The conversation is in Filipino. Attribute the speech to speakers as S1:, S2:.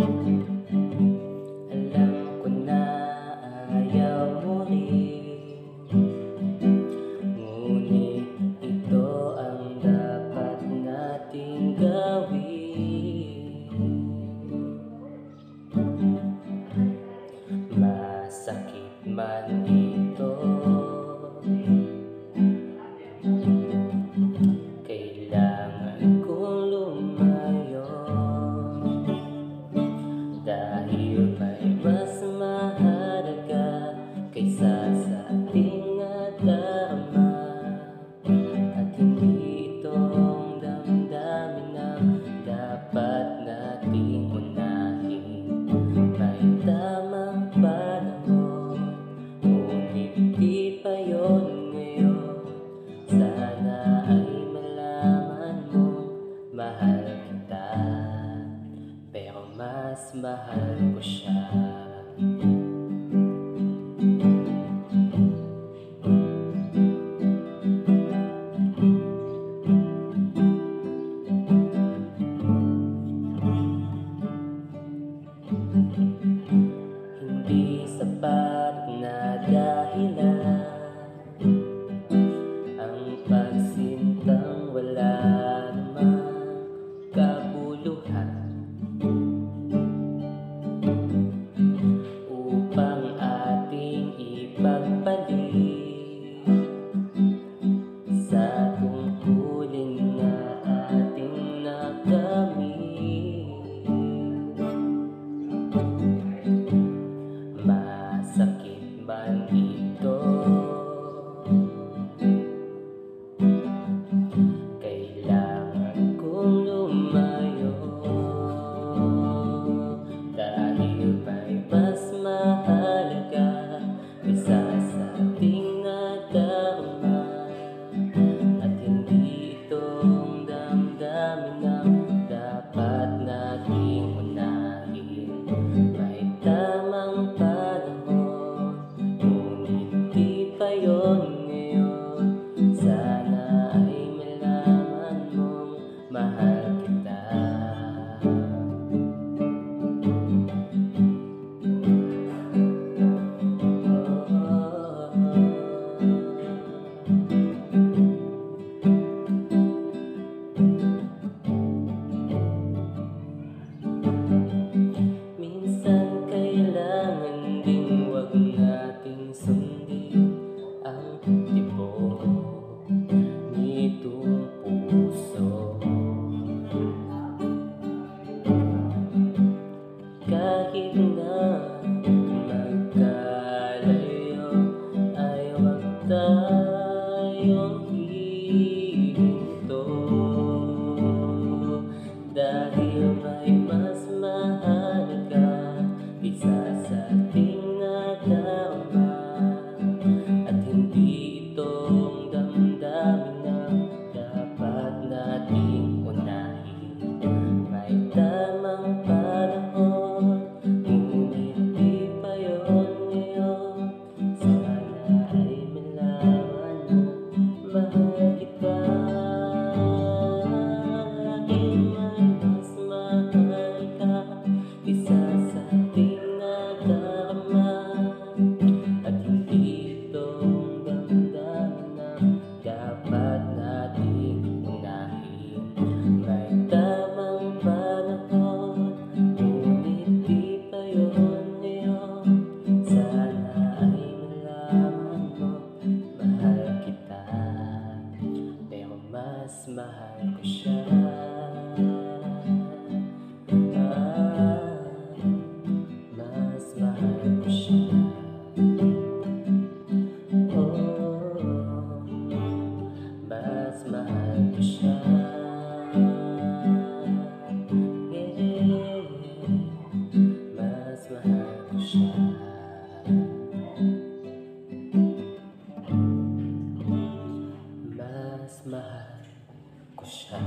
S1: Alam ko na ayaw mo rin, ngunit ito ang dapat nating gawin. Masakit man ito, kailangan kong lumayo, dahil may mas mahalaga kaysa sa ating nadarama. At hindi itong damdamin ang dapat nating unahin. May tamang panahon, ngunit di pa yun ngayon. Sana ay malaman mong mahal kita, pero mas mahal ko siya. Hindi sapat na dahilan ang pagsintang wala namang kabuluhan, upang ating ipagpalit sa tungkulin na ating nakamit. Masakit man ito, kailangan kong lumayo, dahil may mas mahalaga kaysa sa ating nadarama. At hindi itong damdamin ang dapat nating unahin. May tamang panahon, ngunit di pa yun ngayon. Sana ay malaman mong mahal kita. Minsan kailangan ding wag nating sundin ang tibok nitong puso. Kahit na magkalayo ay wag tayong hihinto, dahil may mas mahalaga isa sa ating nadarama. At hindi itong damdamin ang dapat nating unahin. May tamang panahon, ngunit di pa yun ngayon. Sana ay malaman mo mahal kita, dahil may mas mahal ka isa sa ating nadarama. At hindi itong damdamin ang dapat nating unahin. May tamang panahon, ngunit di pa yun ngayon. Sana ay malaman mo mahal kita, pero mas mahal ko siya. Mas mahal ko siya. Oh, mas mahal ko siya. Yeah, mas mahal ko siya. Mas mahal ko siya.